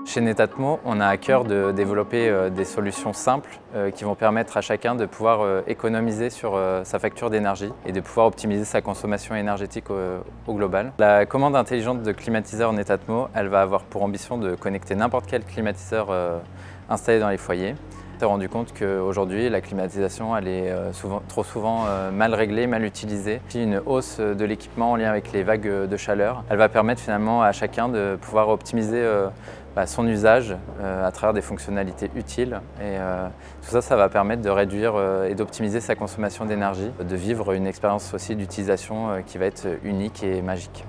Chez Netatmo, on a à cœur de développer des solutions simples qui vont permettre à chacun de pouvoir économiser sur sa facture d'énergie et de pouvoir optimiser sa consommation énergétique au global. La commande intelligente de climatiseur Netatmo, elle va avoir pour ambition de connecter n'importe quel climatiseur installé dans les foyers. On s'est rendu compte qu'aujourd'hui, la climatisation elle est trop souvent mal réglée, mal utilisée. Puis une hausse de l'équipement en lien avec les vagues de chaleur, elle va permettre finalement à chacun de pouvoir optimiser son usage à travers des fonctionnalités utiles. Et tout ça, ça va permettre de réduire et d'optimiser sa consommation d'énergie, de vivre une expérience aussi d'utilisation qui va être unique et magique.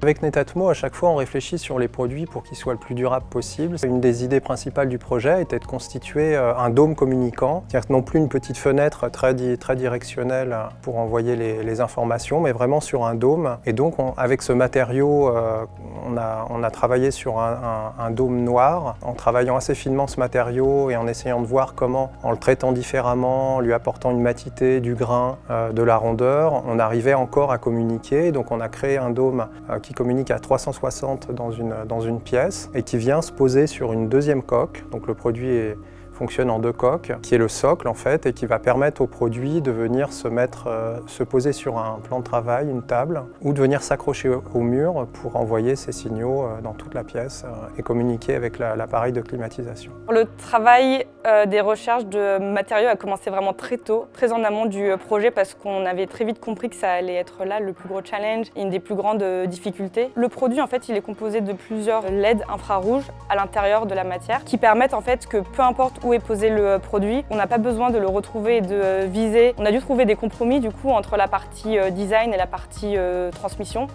Avec Netatmo, à chaque fois, on réfléchit sur les produits pour qu'ils soient le plus durables possible. Une des idées principales du projet était de constituer un dôme communicant, c'est-à-dire non plus une petite fenêtre très directionnelle pour envoyer les informations, mais vraiment sur un dôme. Et donc, avec ce matériau, on a travaillé sur un dôme noir, en travaillant assez finement ce matériau et en essayant de voir comment, en le traitant différemment, en lui apportant une matité, du grain, de la rondeur, on arrivait encore à communiquer. Donc, on a créé un dôme qui communique à 360 dans une pièce et qui vient se poser sur une deuxième coque. Donc le produit fonctionne en 2 coques, qui est le socle en fait, et qui va permettre au produit de venir se poser sur un plan de travail, une table, ou de venir s'accrocher au mur pour envoyer ses signaux dans toute la pièce et communiquer avec l'appareil de climatisation. Le travail des recherches de matériaux a commencé vraiment très tôt, très en amont du projet, parce qu'on avait très vite compris que ça allait être là le plus gros challenge et une des plus grandes difficultés. Le produit en fait, il est composé de plusieurs LED infrarouges à l'intérieur de la matière qui permettent en fait que peu importe où est posé le produit, on n'a pas besoin de le retrouver et de viser. On a dû trouver des compromis du coup entre la partie design et la partie transmission.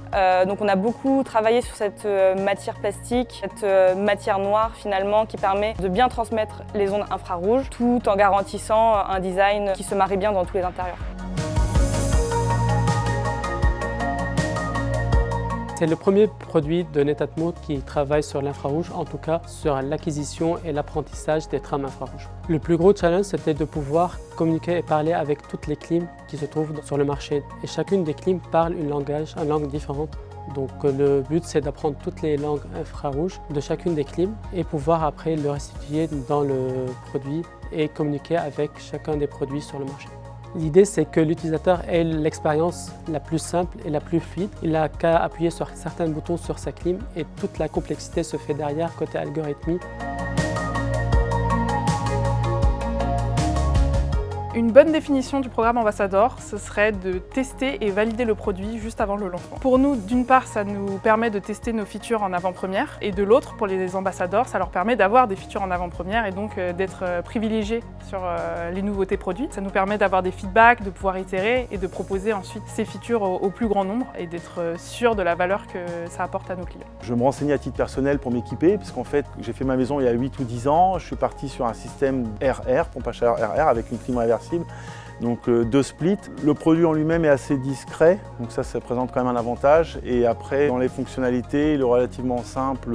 Donc on a beaucoup travaillé sur cette matière plastique, cette matière noire finalement qui permet de bien transmettre les ondes infrarouges tout en garantissant un design qui se marie bien dans tous les intérieurs. C'est le premier produit de Netatmo qui travaille sur l'infrarouge, en tout cas sur l'acquisition et l'apprentissage des trames infrarouges. Le plus gros challenge, c'était de pouvoir communiquer et parler avec toutes les clims qui se trouvent sur le marché. Et chacune des clims parle une langue différente. Donc le but, c'est d'apprendre toutes les langues infrarouges de chacune des clims et pouvoir après le restituer dans le produit et communiquer avec chacun des produits sur le marché. L'idée, c'est que l'utilisateur ait l'expérience la plus simple et la plus fluide. Il n'a qu'à appuyer sur certains boutons sur sa clim et toute la complexité se fait derrière côté algorithmique. Une bonne définition du programme Ambassador, ce serait de tester et valider le produit juste avant le lancement. Pour nous, d'une part, ça nous permet de tester nos features en avant-première et de l'autre, pour les ambassadors, ça leur permet d'avoir des features en avant-première et donc d'être privilégiés sur les nouveautés produites. Ça nous permet d'avoir des feedbacks, de pouvoir itérer et de proposer ensuite ces features au plus grand nombre et d'être sûr de la valeur que ça apporte à nos clients. Je me renseignais à titre personnel pour m'équiper, parce qu'en fait, j'ai fait ma maison il y a 8 ou 10 ans. Je suis parti sur un système RR, pompe à chaleur RR, avec une clim réversible. Donc 2 splits. Le produit en lui-même est assez discret, donc ça présente quand même un avantage. Et après, dans les fonctionnalités, il est relativement simple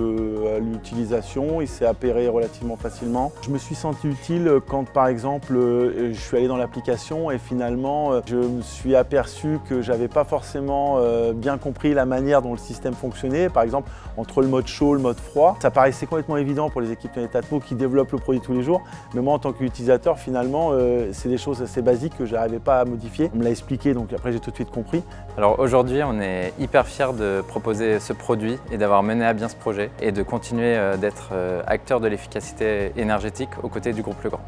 à l'utilisation, il s'est appairé relativement facilement. Je me suis senti utile quand, par exemple, je suis allé dans l'application et finalement, je me suis aperçu que j'avais pas forcément bien compris la manière dont le système fonctionnait. Par exemple, entre le mode chaud et le mode froid, ça paraissait complètement évident pour les équipes de Netatmo qui développent le produit tous les jours. Mais moi, en tant qu'utilisateur, finalement, c'est des choses assez basiques que je n'arrivais pas à modifier. On me l'a expliqué, donc après j'ai tout de suite compris. Alors aujourd'hui, on est hyper fiers de proposer ce produit et d'avoir mené à bien ce projet et de continuer d'être acteur de l'efficacité énergétique aux côtés du groupe Legrand.